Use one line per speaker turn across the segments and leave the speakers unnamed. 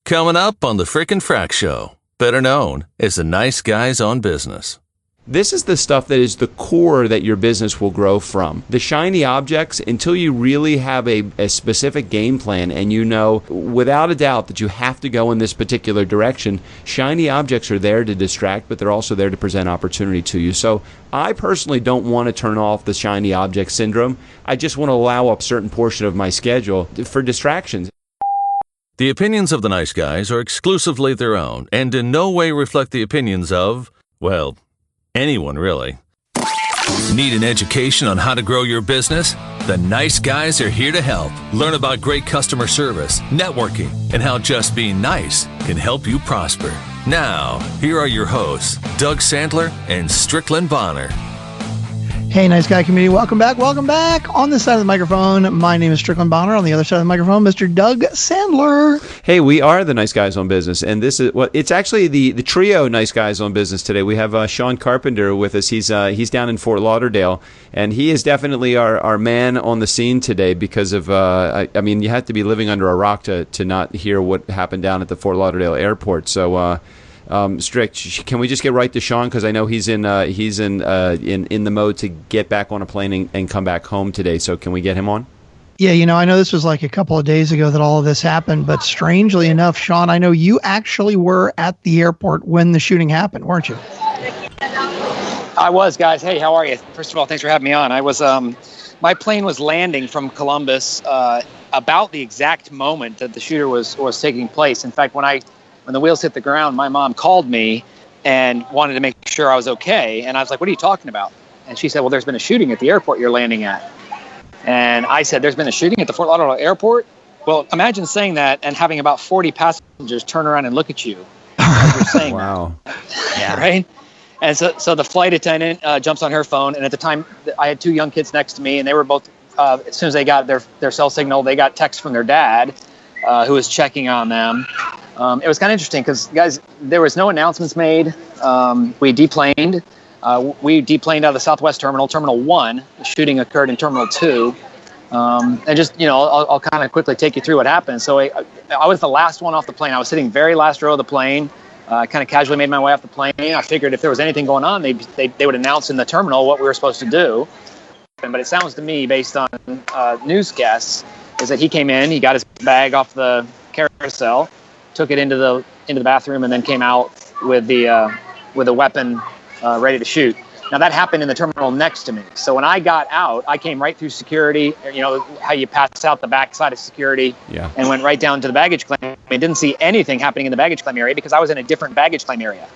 Coming up on the Frickin' Frack Show, better known as the Nice Guys on Business.
This is the stuff that is the core that your business will grow from. The shiny objects, until you really have a specific game plan and you know without a doubt that you have to go in this particular direction, shiny objects are there to distract, but they're also there to present opportunity to you. So I personally don't want to turn off the shiny object syndrome. I just want to allow a certain portion of my schedule for distractions.
The opinions of the Nice Guys are exclusively their own and in no way reflect the opinions of, well, anyone really. Need an education on how to grow your business? The Nice Guys are here to help. Learn about great customer service, networking, and how just being nice can help you prosper. Now, here are your hosts, Doug Sandler and Strickland Bonner.
Hey, Nice Guy community, welcome back. Welcome back. On this side of the microphone, my name is Strickland Bonner. On the other side of the microphone, Mr. Doug Sandler.
Hey, we are the Nice Guys on Business, and this is it's actually the trio Nice Guys on Business today. We have Sean Carpenter with us. He's down in Fort Lauderdale, and he is definitely our man on the scene today because of I mean, you have to be living under a rock to not hear what happened down at the Fort Lauderdale airport. So. Strict, can we just get right to Sean, because I know he's in the mode to get back on a plane and come back home today. So can we get him on?
Yeah, I know this was like a couple of days ago that all of this happened, but strangely enough, Sean, I know you actually were at the airport when the shooting happened, weren't you?
I was, guys. Hey, how are you? First of all, thanks for having me on. I was my plane was landing from Columbus about the exact moment that the shooter was taking place. In fact, when the wheels hit the ground, my mom called me and wanted to make sure I was okay. And I was like, what are you talking about? And she said, well, there's been a shooting at the airport you're landing at. And I said, there's been a shooting at the Fort Lauderdale airport? Well, imagine saying that and having about 40 passengers turn around and look at you as you're saying
wow.
that. Yeah. Right? And so the flight attendant jumps on her phone. And at the time, I had two young kids next to me, and they were both, as soon as they got their cell signal, they got text from their dad, who was checking on them. It was kind of interesting because, guys, there was no announcements made. We deplaned. We deplaned out of the Southwest Terminal, Terminal 1. The shooting occurred in Terminal 2. And just, I'll kind of quickly take you through what happened. So I was the last one off the plane. I was sitting very last row of the plane. I kind of casually made my way off the plane. I figured if there was anything going on, they would announce in the terminal what we were supposed to do. But it sounds to me, based on newscasts, is that he came in, he got his bag off the carousel, took it into the bathroom, and then came out with a weapon ready to shoot. Now that happened in the terminal next to me. So when I got out, I came right through security. How you pass out the back side of security,
yeah,
and went right down to the baggage claim. I didn't see anything happening in the baggage claim area because I was in a different baggage claim area.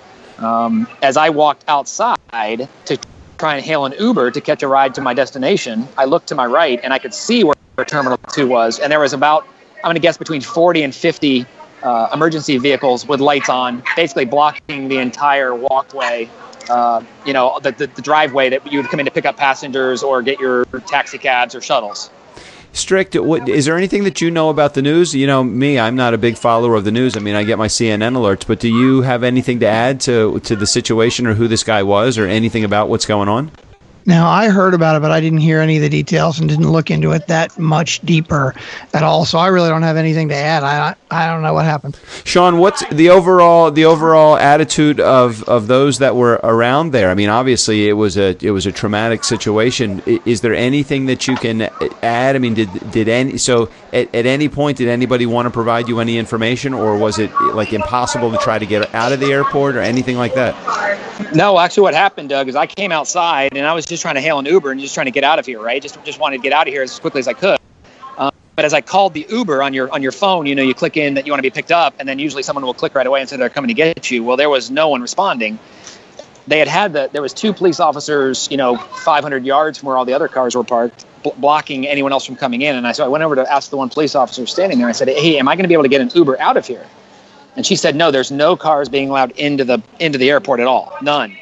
As I walked outside to try and hail an Uber to catch a ride to my destination, I looked to my right and I could see where Terminal 2 was, and there was about, I'm going to guess, between 40 and 50 emergency vehicles with lights on, basically blocking the entire walkway, the driveway that you would come in to pick up passengers or get your taxi cabs or shuttles.
Strict, is there anything that you know about the news? Me, I'm not a big follower of the news. I mean, I get my CNN alerts, but do you have anything to add to the situation or who this guy was or anything about what's going on?
Now, I heard about it, but I didn't hear any of the details and didn't look into it that much deeper at all. So I really don't have anything to add. I don't know what happened.
Sean, what's the overall attitude of those that were around there? I mean, obviously it was a traumatic situation. Is there anything that you can add? I mean, at any point did anybody want to provide you any information, or was it like impossible to try to get out of the airport or anything like that?
No, actually what happened, Doug, is I came outside and I was just trying to hail an Uber and just trying to get out of here, right? Just wanted to get out of here as quickly as I could. But as I called the Uber on your phone, you click in that you want to be picked up, and then usually someone will click right away and say they're coming to get you. Well, there was no one responding. There was two police officers, 500 yards from where all the other cars were parked, blocking anyone else from coming in. And so I went over to ask the one police officer standing there. I said, hey, am I going to be able to get an Uber out of here? And she said, no, there's no cars being allowed into the airport at all. None.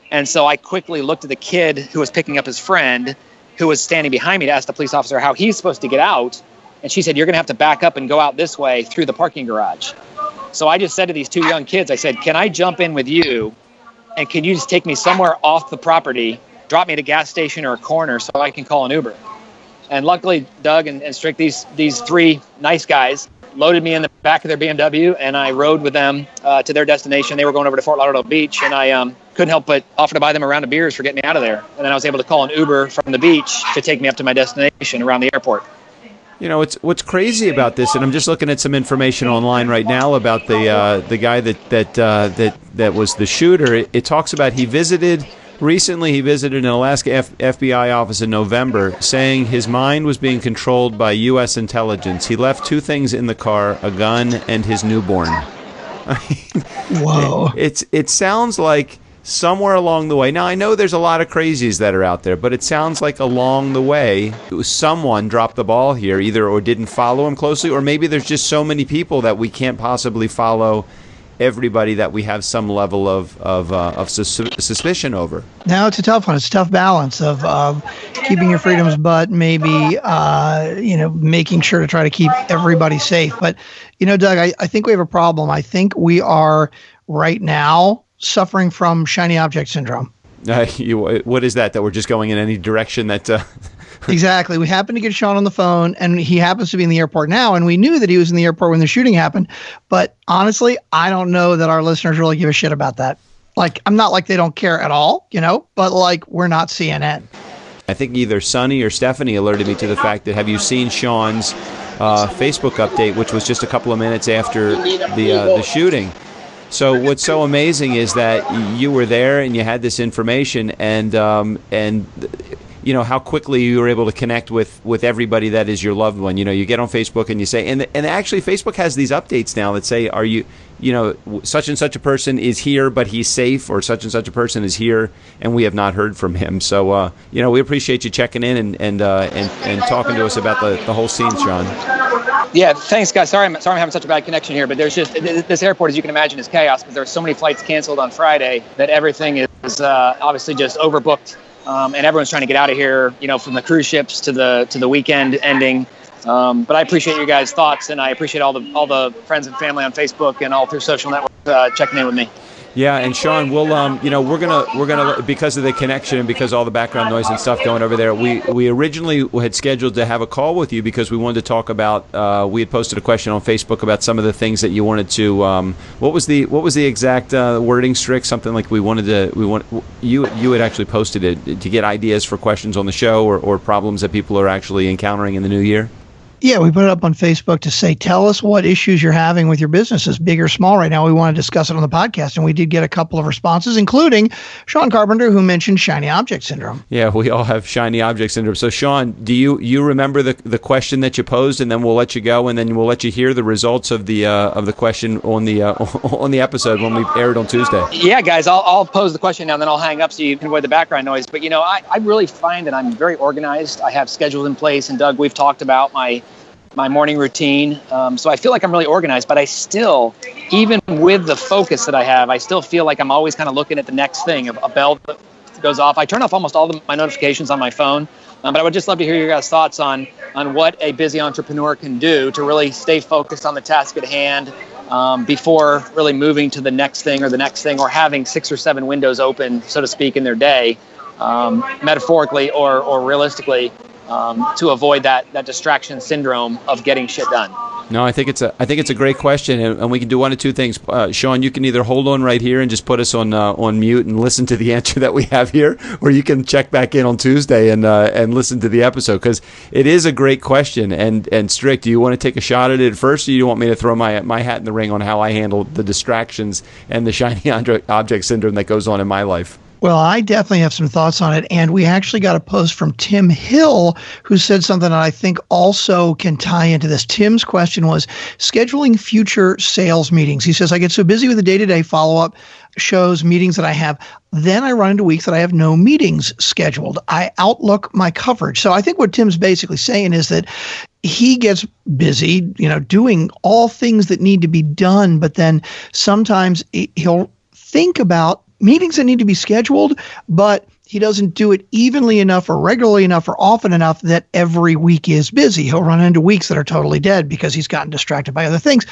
And so I quickly looked at the kid who was picking up his friend, who was standing behind me, to ask the police officer how he's supposed to get out. And she said, you're going to have to back up and go out this way through the parking garage. So I just said to these two young kids, I said, can I jump in with you? And can you just take me somewhere off the property, drop me at a gas station or a corner so I can call an Uber? And luckily, Doug and Strick, these three nice guys, loaded me in the back of their BMW, and I rode with them to their destination. They were going over to Fort Lauderdale Beach, and I couldn't help but offer to buy them a round of beers for getting me out of there. And then I was able to call an Uber from the beach to take me up to my destination around the airport.
You know, what's crazy about this, and I'm just looking at some information online right now about the guy that was the shooter. It talks about he visited an Alaska FBI office in November, saying his mind was being controlled by U.S. intelligence. He left 2 things in the car: a gun and his newborn.
Whoa!
It sounds like somewhere along the way. Now, I know there's a lot of crazies that are out there, but it sounds like along the way, someone dropped the ball here, either or didn't follow him closely, or maybe there's just so many people that we can't possibly follow everybody that we have some level of suspicion over.
Now it's a tough one. It's a tough balance of keeping your freedoms, but maybe making sure to try to keep everybody safe. But Doug, I think we have a problem. I think we are right now suffering from shiny object syndrome.
What is that? That we're just going in any direction that...
Exactly. We happened to get Sean on the phone, and he happens to be in the airport now, and we knew that he was in the airport when the shooting happened. But honestly, I don't know that our listeners really give a shit about that. Like, I'm not like they don't care at all, but like, we're not CNN.
I think either Sonny or Stephanie alerted me to the fact that, have you seen Sean's Facebook update, which was just a couple of minutes after the shooting? So what's so amazing is that you were there and you had this information, and how quickly you were able to connect with everybody that is your loved one. You get on Facebook and you say, and actually Facebook has these updates now that say, are you, such and such a person is here, but he's safe, or such and such a person is here and we have not heard from him. So, we appreciate you checking in and talking to us about the whole scene, Sean.
Yeah, thanks, guys. Sorry I'm having such a bad connection here, but there's just, this airport, as you can imagine, is chaos because there are so many flights canceled on Friday that everything is obviously just overbooked. And everyone's trying to get out of here, from the cruise ships to the weekend ending. But I appreciate your guys' thoughts, and I appreciate all the friends and family on Facebook and all through social networks checking in with me.
Yeah, and Sean, we'll we're gonna because of the connection and because of all the background noise and stuff going over there. We originally had scheduled to have a call with you because we wanted to talk about. We had posted a question on Facebook about some of the things that you wanted to. What was the exact wording, Strick? Something like you had actually posted it to get ideas for questions on the show or problems that people are actually encountering in the new year.
Yeah, we put it up on Facebook to say, tell us what issues you're having with your businesses, big or small right now. We want to discuss it on the podcast. And we did get a couple of responses, including Sean Carpenter, who mentioned shiny object syndrome.
Yeah, we all have shiny object syndrome. So, Sean, do you remember the question that you posed? And then we'll let you go, and then we'll let you hear the results of the question on the episode when we aired on Tuesday.
Yeah, guys, I'll pose the question now, and then I'll hang up so you can avoid the background noise. But, I really find that I'm very organized. I have schedules in place. And, Doug, we've talked about my morning routine. So I feel like I'm really organized, but I still, even with the focus that I have, I still feel like I'm always kind of looking at the next thing. A bell goes off. I turn off almost all my notifications on my phone, but I would just love to hear your guys' thoughts on what a busy entrepreneur can do to really stay focused on the task at hand before really moving to the next thing or having 6 or 7 windows open, so to speak, in their day, metaphorically or realistically. To avoid that distraction syndrome of getting shit done.
No, I think it's a great question, and we can do one of two things. Sean, you can either hold on right here and just put us on mute and listen to the answer that we have here, or you can check back in on Tuesday and listen to the episode, because it is a great question. And Strick, do you want to take a shot at it first, or do you want me to throw my hat in the ring on how I handle the distractions and the shiny object syndrome that goes on in my life?
Well, I definitely have some thoughts on it. And we actually got a post from Tim Hill, who said something that I think also can tie into this. Tim's question was scheduling future sales meetings. He says, I get so busy with the day-to-day follow-up shows, meetings that I have. Then I run into weeks that I have no meetings scheduled. I outlook my coverage. So I think what Tim's basically saying is that he gets busy, doing all things that need to be done. But then sometimes he'll think about meetings that need to be scheduled, but he doesn't do it evenly enough or regularly enough or often enough that every week is busy. He'll run into weeks that are totally dead because he's gotten distracted by other things.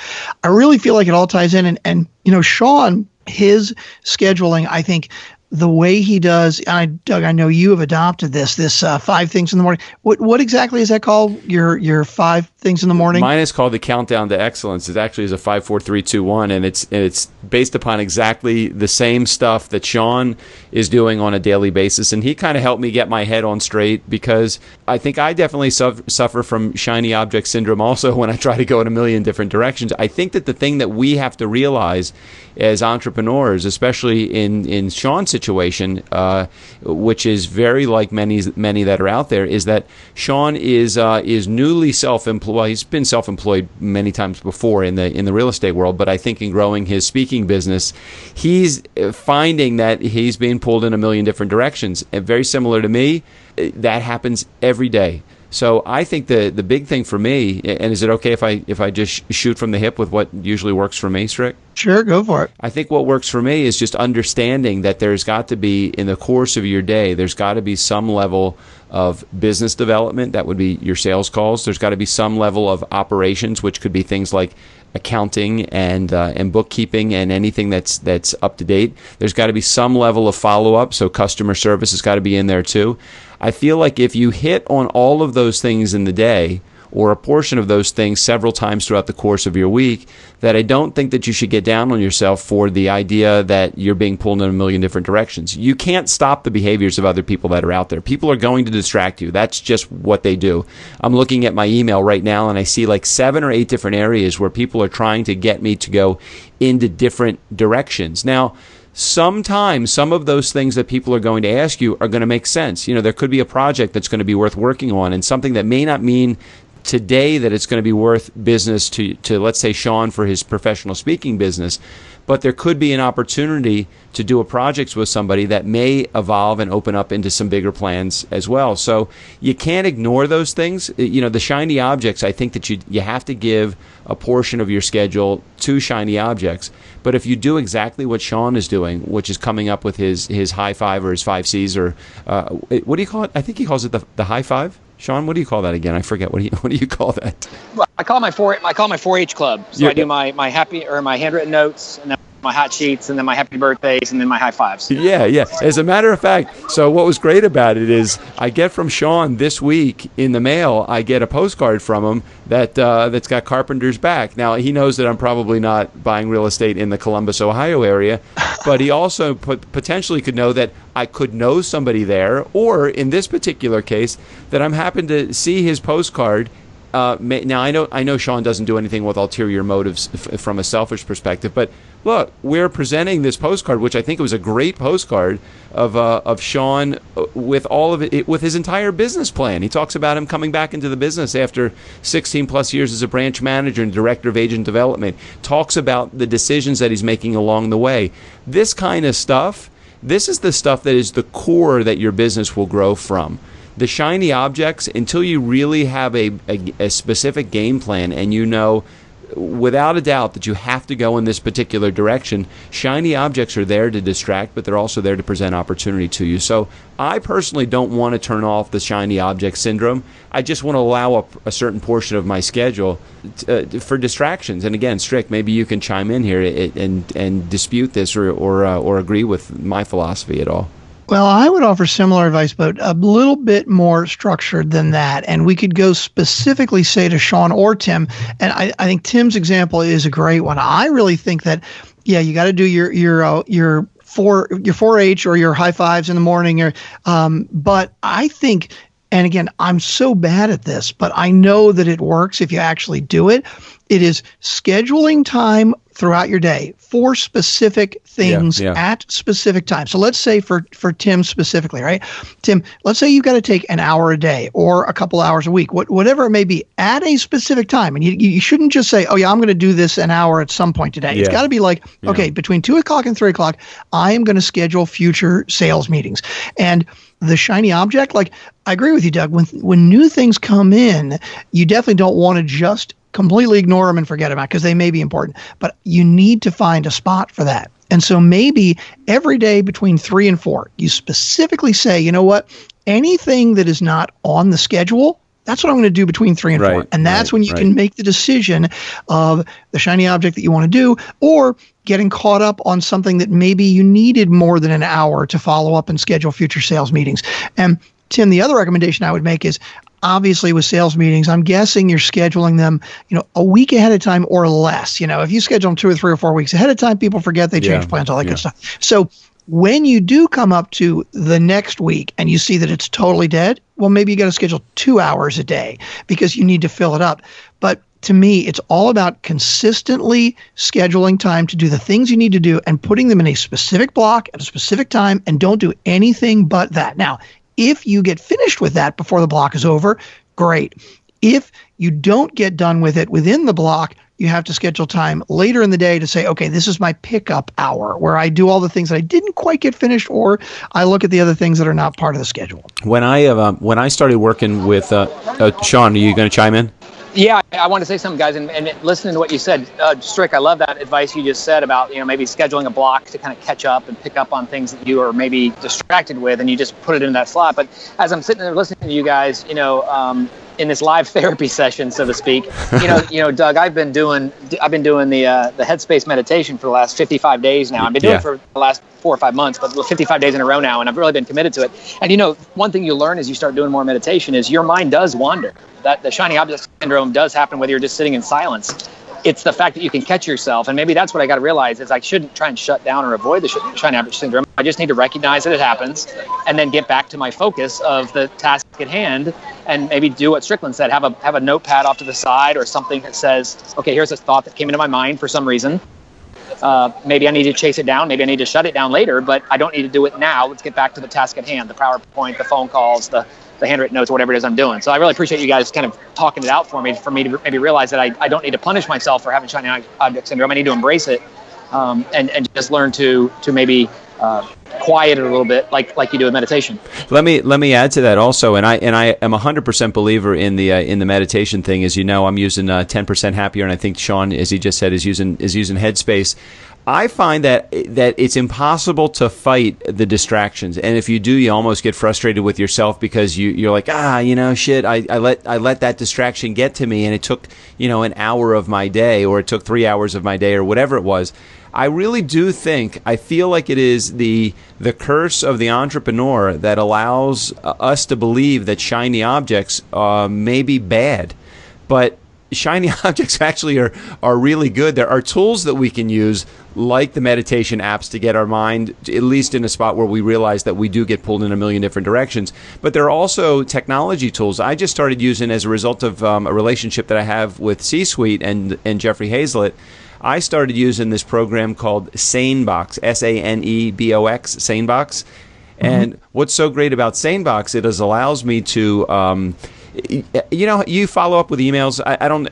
I really feel like it all ties in. And Sean, his scheduling, I think, the way he does, and Doug, I know you have adopted this 5 things in the morning. What exactly is that called? Your 5 things in the morning?
Mine is called the Countdown to Excellence. It actually is a 5, 4, 3, 2, 1, and it's based upon exactly the same stuff that Sean is doing on a daily basis. And he kind of helped me get my head on straight, because I think I definitely suffer from shiny object syndrome also when I try to go in a million different directions. I think that the thing that we have to realize as entrepreneurs, especially in Sean's situation, which is very like many that are out there, is that Sean is newly self-employed. Well, he's been self-employed many times before in the real estate world, but I think in growing his speaking business, he's finding that he's being pulled in a million different directions. And very similar to me, that happens every day. So I think the big thing for me, and is it okay if I just shoot from the hip with what usually works for me, Strick?
Sure, go for it.
I think what works for me is just understanding that there's got to be, in the course of your day, there's got to be some level of business development. That would be your sales calls. There's got to be some level of operations, which could be things like accounting and bookkeeping and anything that's up to date. There's got to be some level of follow-up, so customer service has got to be in there too. I feel like if you hit on all of those things in the day, or a portion of those things several times throughout the course of your week, that I don't think that you should get down on yourself for the idea that you're being pulled in a million different directions. You can't stop the behaviors of other people that are out there. People are going to distract you. That's just what they do. I'm looking at my email right now, and I see like 7 or 8 different areas where people are trying to get me to go into different directions. Now, sometimes some of those things that people are going to ask you are going to make sense. You know, there could be a project that's going to be worth working on, and something that may not mean today that it's going to be worth business to let's say Sean for his professional speaking business, but there could be an opportunity to do a project with somebody that may evolve and open up into some bigger plans as well. So you can't ignore those things. You know, the shiny objects, I think that you have to give a portion of your schedule to shiny objects. But if you do exactly what Sean is doing, which is coming up with his high 5 or his 5 C's, or what do you call it? I think he calls it the high 5. Sean, what do you call that again? I forget. What do you call that?
Well, I call my 4-H club. So I do my happy or my handwritten notes, and then my hot sheets, and then my happy birthdays, and then my high fives.
Yeah. As a matter of fact, so what was great about it is I get from Sean this week in the mail, I get a postcard from him that's got Carpenter's back. Now, he knows that I'm probably not buying real estate in the Columbus, Ohio area, but he also potentially could know that I could know somebody there, or in this particular case, that I'm happen to see his postcard. Now, I know Sean doesn't do anything with ulterior motives from a selfish perspective, but look, we're presenting this postcard, which I think was a great postcard of Sean with all of it, with his entire business plan. He talks about him coming back into the business after 16 plus years as a branch manager and director of agent development. Talks about the decisions that he's making along the way. This kind of stuff, this is the stuff that is the core that your business will grow from. The shiny objects, until you really have a specific game plan and you know without a doubt that you have to go in this particular direction, shiny objects are there to distract, but they're also there to present opportunity to you. So I personally don't want to turn off the shiny object syndrome. I just want to allow a certain portion of my schedule for distractions. And again, Strick, maybe you can chime in here and dispute this or agree with my philosophy at all.
Well, I would offer similar advice, but a little bit more structured than that. And we could go specifically say to Sean or Tim, and I think Tim's example is a great one. I really think that, yeah, you got to do your 4-H or your high fives in the morning. But I think, and again, I'm so bad at this, but I know that it works if you actually do it. It is scheduling time throughout your day for specific things at specific times. So let's say for Tim specifically, right? Tim, let's say you've got to take an hour a day or a couple hours a week, whatever it may be, at a specific time. And you shouldn't just say, oh yeah, I'm going to do this an hour at some point today. Yeah. It's got to be like, okay, between 2 o'clock and 3 o'clock, I am going to schedule future sales meetings. And the shiny object, like I agree with you, Doug, when new things come in, you definitely don't want to just completely ignore them and forget about it because they may be important, but you need to find a spot for that. And so maybe every day between 3 and 4, you specifically say, you know what, anything that is not on the schedule, That's what I'm going to do between 3 and 4. And that's when you can make the decision of the shiny object that you want to do, or getting caught up on something that maybe you needed more than an hour to follow up and schedule future sales meetings. And Tim, the other recommendation I would make is, obviously with sales meetings, I'm guessing you're scheduling them, a week ahead of time or less. If you schedule them 2 or 3 or 4 weeks ahead of time, people forget, they change plans, all that good stuff. So when you do come up to the next week and you see that it's totally dead, well, maybe you got to schedule 2 hours a day because you need to fill it up. But to me, it's all about consistently scheduling time to do the things you need to do and putting them in a specific block at a specific time, and don't do anything but that. Now, if you get finished with that before the block is over, great. If you don't get done with it within the block, you have to schedule time later in the day to say, okay, this is my pickup hour where I do all the things that I didn't quite get finished, or I look at the other things that are not part of the schedule.
When I started working with Sean, are you going to chime in?
Yeah, I want to say something, guys, and listening to what you said, Strick, I love that advice you just said about, maybe scheduling a block to kind of catch up and pick up on things that you are maybe distracted with, and you just put it in that slot. But as I'm sitting there listening to you guys, in this live therapy session, so to speak, Doug, I've been doing the Headspace meditation for the last 55 days now. I've been doing it for the last 4 or 5 months, but 55 days in a row now, and I've really been committed to it. And one thing you learn as you start doing more meditation is your mind does wander. That the shiny object syndrome does happen whether you're just sitting in silence. It's the fact that you can catch yourself, and maybe that's what I got to realize is I shouldn't try and shut down or avoid the shiny object syndrome. I just need to recognize that it happens, and then get back to my focus of the task at hand, and maybe do what Strickland said: have a notepad off to the side or something that says, okay, here's a thought that came into my mind for some reason. Maybe I need to chase it down. Maybe I need to shut it down later, but I don't need to do it now. Let's get back to the task at hand: the PowerPoint, the phone calls, the handwritten notes, whatever it is I'm doing. So I really appreciate you guys kind of talking it out for me to maybe realize that I don't need to punish myself for having shiny object syndrome. I need to embrace it, and just learn to maybe quiet it a little bit, like you do with meditation.
Let me add to that also, and I am 100% believer in the meditation thing. As you know, I'm using 10% Happier, and I think Sean, as he just said, is using Headspace. I find that it's impossible to fight the distractions, and if you do, you almost get frustrated with yourself because you're like, shit, I let that distraction get to me, and it took an hour of my day, or it took 3 hours of my day, or whatever it was. I really do think, I feel like it is the curse of the entrepreneur that allows us to believe that shiny objects may be bad, but shiny objects actually are really good. There are tools that we can use, like the meditation apps, to get our mind at least in a spot where we realize that we do get pulled in a million different directions. But there are also technology tools I just started using as a result of a relationship that I have with C-Suite and Jeffrey Hazlett. I started using this program called SaneBox, SANEBOX, SaneBox. And what's so great about SaneBox, it allows me to you follow up with emails.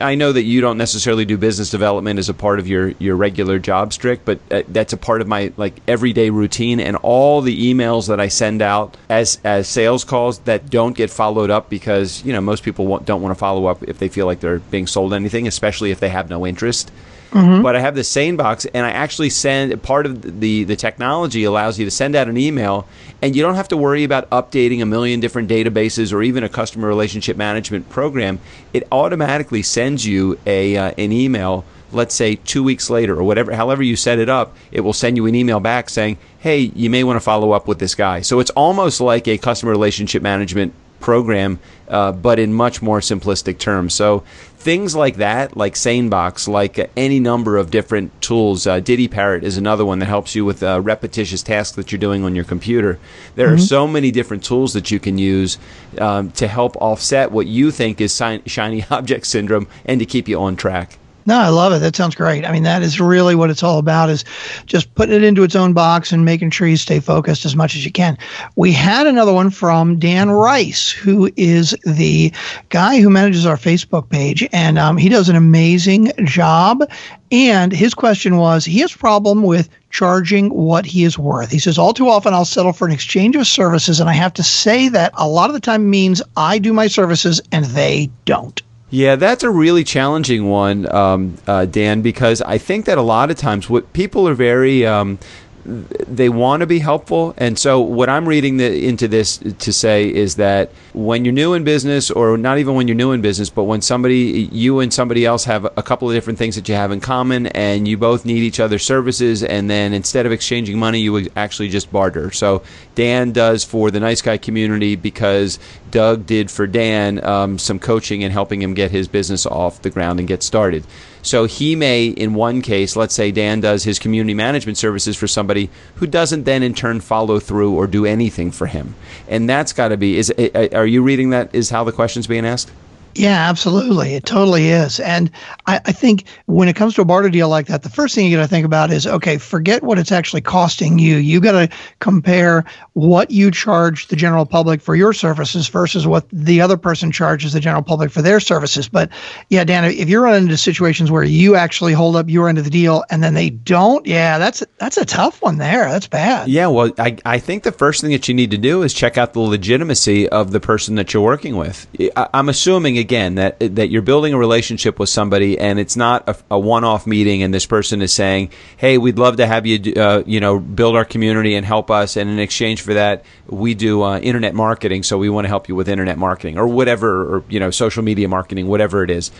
I know that you don't necessarily do business development as a part of your regular job, Strick, but that's a part of my everyday routine, and all the emails that I send out as sales calls that don't get followed up because most people don't want to follow up if they feel like they're being sold anything, especially if they have no interest. But I have the SaneBox, and I actually send part of the technology allows you to send out an email, and you don't have to worry about updating a million different databases or even a customer relationship management program. It automatically sends you an email. Let's say 2 weeks later, or however you set it up, it will send you an email back saying, hey, you may want to follow up with this guy. So it's almost like a customer relationship management program, but in much more simplistic terms. So things like that, like SaneBox, like any number of different tools. Diddy Parrot is another one that helps you with repetitious tasks that you're doing on your computer. There are so many different tools that you can use to help offset what you think is shiny object syndrome and to keep you on track.
No, I love it. That sounds great. I mean, that is really what it's all about, is just putting it into its own box and making sure you stay focused as much as you can. We had another one from Dan Rice, who is the guy who manages our Facebook page, and he does an amazing job. And his question was, he has a problem with charging what he is worth. He says, all too often I'll settle for an exchange of services, and I have to say that a lot of the time means I do my services and they don't.
Yeah, that's a really challenging one, Dan, because I think that a lot of times what people are very they want to be helpful. And so what I'm reading into this to say is that when you're new in business, or not even when you're new in business, but when you and somebody else have a couple of different things that you have in common, and you both need each other's services, and then instead of exchanging money, you would actually just barter. So Dan does for the Nice Guy community because Doug did for Dan some coaching and helping him get his business off the ground and get started. So he may, in one case, let's say Dan does his community management services for somebody who doesn't then in turn follow through or do anything for him. And that's got to be, are you reading that is how the question's being asked?
Yeah, absolutely. It totally is. And I think when it comes to a barter deal like that, the first thing you got to think about is, okay, forget what it's actually costing you. You got to compare what you charge the general public for your services versus what the other person charges the general public for their services. But yeah, Dan, if you're running into situations where you actually hold up your end of the deal and then they don't, yeah, that's a tough one there. That's bad.
Yeah, well, I think the first thing that you need to do is check out the legitimacy of the person that you're working with. I'm assuming, again, that you're building a relationship with somebody, and it's not a one-off meeting, and this person is saying, "Hey, we'd love to have you, build our community and help us, and in exchange for that, we do internet marketing, so we want to help you with internet marketing or whatever, or social media marketing, whatever it is."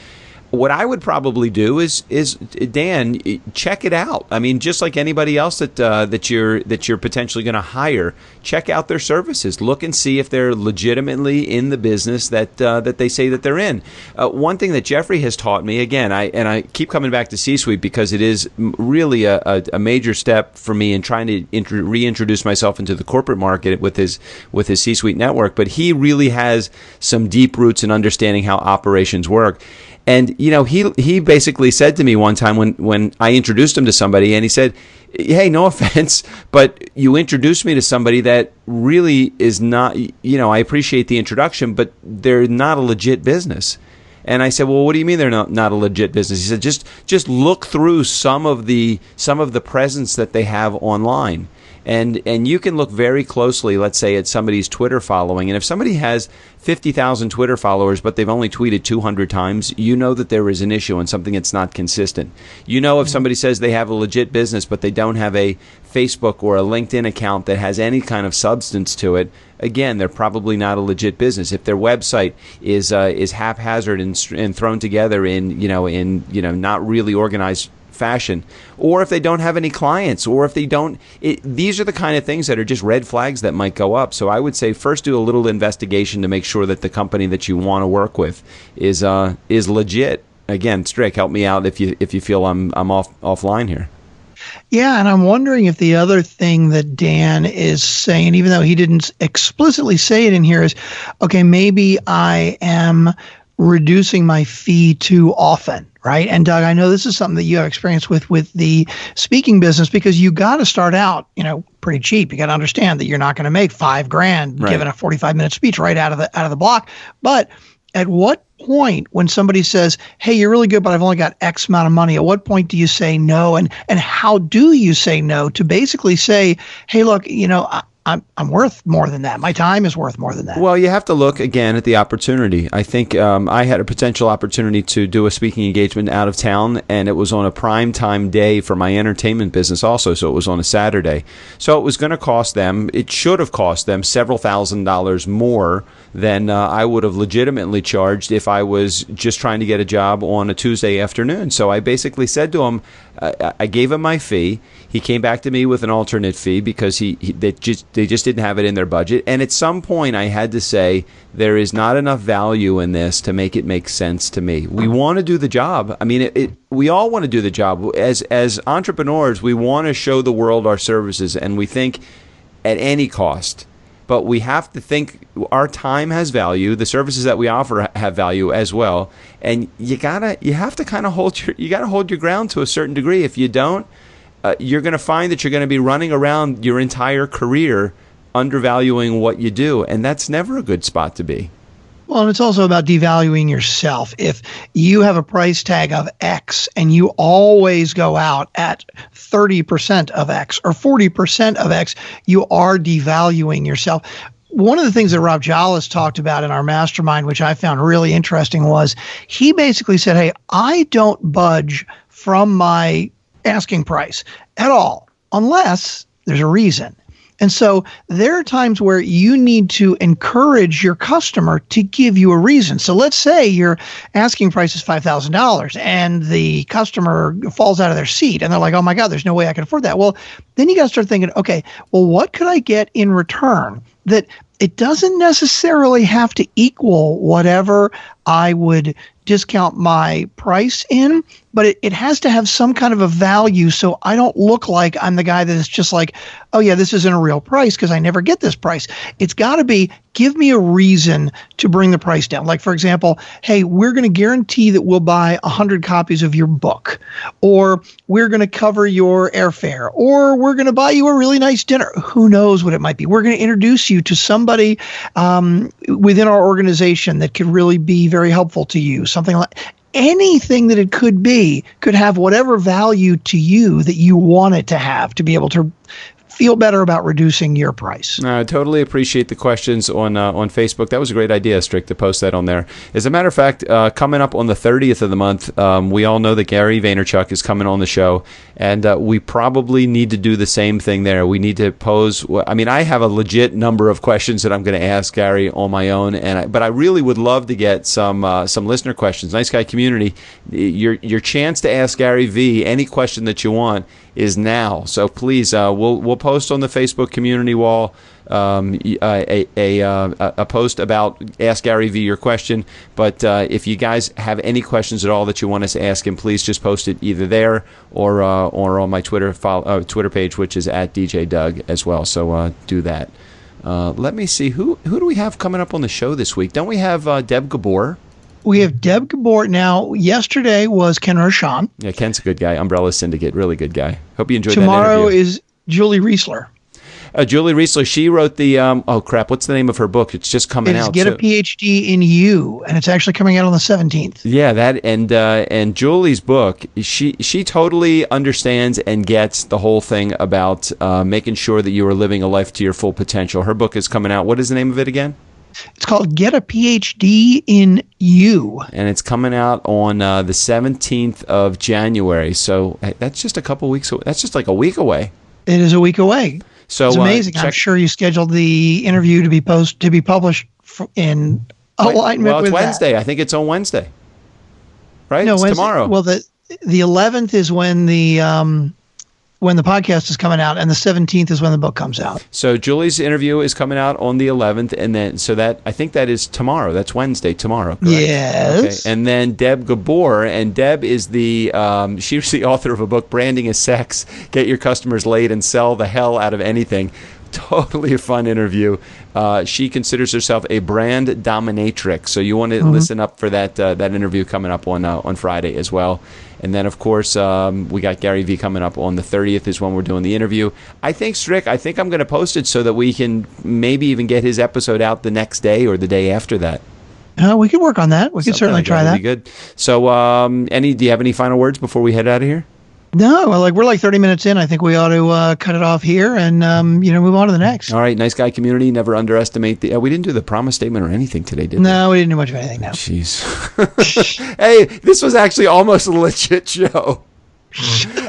What I would probably do is Dan, check it out. I mean, just like anybody else that you're potentially going to hire, check out their services. Look and see if they're legitimately in the business that they say that they're in. One thing that Jeffrey has taught me, again, I keep coming back to C-Suite because it is really a major step for me in trying to reintroduce myself into the corporate market with his C-Suite network. But he really has some deep roots in understanding how operations work. And, he basically said to me one time when I introduced him to somebody, and he said, "Hey, no offense, but you introduced me to somebody that really is not, I appreciate the introduction, but they're not a legit business." And I said, "Well, what do you mean they're not a legit business?" He said, just look through some of the presence that they have online. And you can look very closely, let's say, at somebody's Twitter following. And if somebody has 50,000 Twitter followers, but they've only tweeted 200 times, you know that there is an issue and something that's not consistent. If somebody says they have a legit business, but they don't have a Facebook or a LinkedIn account that has any kind of substance to it, again, they're probably not a legit business. If their website is haphazard and thrown together in not really organized fashion, or if they don't have any clients, or if they don't, these are the kind of things that are just red flags that might go up. So I would say first do a little investigation to make sure that the company that you want to work with is legit. Again, Strick, help me out if you feel I'm offline here.
Yeah, and I'm wondering if the other thing that Dan is saying, even though he didn't explicitly say it in here, is, okay, maybe I am reducing my fee too often, right? And Doug, I know this is something that you have experience with the speaking business, because you got to start out, pretty cheap. You got to understand that you're not going to make $5,000
right,
giving a 45-minute speech right out of the block. But at what point, when somebody says, "Hey, you're really good, but I've only got X amount of money," at what point do you say no? And how do you say no to basically say, "Hey, look, I'm worth more than that. My time is worth more than that"?
Well, you have to look again at the opportunity. I think I had a potential opportunity to do a speaking engagement out of town, and it was on a prime time day for my entertainment business also, so it was on a Saturday. So it was going to cost them, it should have cost them several $1,000s more than I would have legitimately charged if I was just trying to get a job on a Tuesday afternoon. So I basically said to him, I gave him my fee. He came back to me with an alternate fee because they just didn't have it in their budget. And at some point, I had to say, there is not enough value in this to make it make sense to me. We want to do the job. I mean, we all want to do the job. As entrepreneurs, we want to show the world our services, and we think at any cost. But we have to think our time has value. The services that we offer have value as well. And you have to kind of hold your ground to a certain degree. If you don't, you're going to find that you're going to be running around your entire career undervaluing what you do, and that's never a good spot to be.
Well, and it's also about devaluing yourself. If you have a price tag of X and you always go out at 30% of X or 40% of X, you are devaluing yourself. One of the things that Rob Jollis talked about in our mastermind, which I found really interesting, was he basically said, "Hey, I don't budge from my asking price at all, unless there's a reason. And so there are times where you need to encourage your customer to give you a reason. So let's say your asking price is $5,000 and the customer falls out of their seat and they're like, oh my God, there's no way I can afford that. Well, then you got to start thinking, okay, well, what could I get in return that it doesn't necessarily have to equal whatever I would discount my price in, but it has to have some kind of a value so I don't look like I'm the guy that is just like, oh yeah, this isn't a real price because I never get this price. It's got to be, give me a reason to bring the price down. Like, for example, hey, we're going to guarantee that we'll buy 100 copies of your book, or we're going to cover your airfare, or we're going to buy you a really nice dinner. Who knows what it might be? We're going to introduce you to somebody within our organization that could really be very helpful to you. Something like anything that it could be could have whatever value to you that you want it to have to be able to feel better about reducing your price.
I totally appreciate the questions on Facebook. That was a great idea, Strick, to post that on there. As a matter of fact, coming up on the 30th of the month, we all know that Gary Vaynerchuk is coming on the show, and we probably need to do the same thing there. We need to pose, I mean, I have a legit number of questions that I'm going to ask Gary on my own, but I really would love to get some listener questions. Nice Guy community, your chance to ask Gary V any question that you want is now. So please, we'll post on the Facebook community wall a post about Ask Gary V your question. But if you guys have any questions at all that you want us to ask him, please just post it either there or on my Twitter page, which is at DJ Doug as well. So do that. Let me see, who do we have coming up on the show this week? Don't we have Deb Gabor?
We have Deb Gabor. Now, yesterday was Ken Rochon.
Yeah, Ken's a good guy. Umbrella Syndicate, really good guy. Hope you enjoyed that
interview. Tomorrow is Julie Riesler.
Julie Riesler, she wrote the, oh crap, what's the name of her book? It's just coming out.
It's Get a PhD in You, and it's actually coming out on the 17th.
Yeah, that, and Julie's book, she totally understands and gets the whole thing about making sure that you are living a life to your full potential. Her book is coming out. What is the name of it again?
It's called Get a PhD in You.
And it's coming out on the 17th of January. So that's just a couple weeks away. That's just like a week away.
It is a week away.
So
it's amazing. I'm sure you scheduled the interview to be published in alignment with
it's Wednesday. I think it's on Wednesday. Right?
No,
it's
Wednesday,
tomorrow.
Well, the 11th is when the podcast is coming out, and the 17th is when the book comes out.
So Julie's interview is coming out on the 11th, and then I think that is tomorrow. That's Wednesday, tomorrow, correct?
Yes.
Okay. And then Deb Gabor, and Deb is she's the author of a book, Branding is Sex, Get Your Customers Laid and Sell the Hell Out of Anything. Totally a fun interview. She considers herself a brand dominatrix, so you want to listen up for that interview coming up on Friday as well. And then, of course, we got Gary V coming up on the 30th is when we're doing the interview. I think, Strick, I'm going to post it so that we can maybe even get his episode out the next day or the day after that.
We could work on that. We could certainly try that.
Good. So, do you have any final words before we head out of here?
No, we're like 30 minutes in. I think we ought to cut it off here and move on to the next.
All right, Nice Guy community. Never underestimate we didn't do the promise statement or anything today, did we?
No, we didn't do much of anything. No.
Jeez. Hey, this was actually almost a legit show.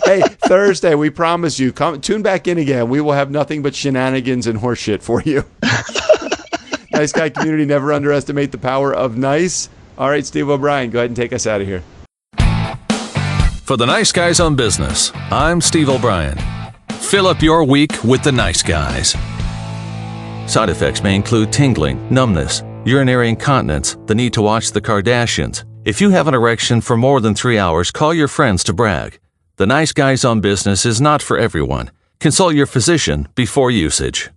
Hey, Thursday, we promise you. Tune back in again. We will have nothing but shenanigans and horseshit for you. Nice Guy community. Never underestimate the power of nice. All right, Steve O'Brien, go ahead and take us out of here.
For the Nice Guys on Business, I'm Steve O'Brien. Fill up your week with the Nice Guys. Side effects may include tingling, numbness, urinary incontinence, the need to watch the Kardashians. If you have an erection for more than 3 hours, call your friends to brag. The Nice Guys on Business is not for everyone. Consult your physician before usage.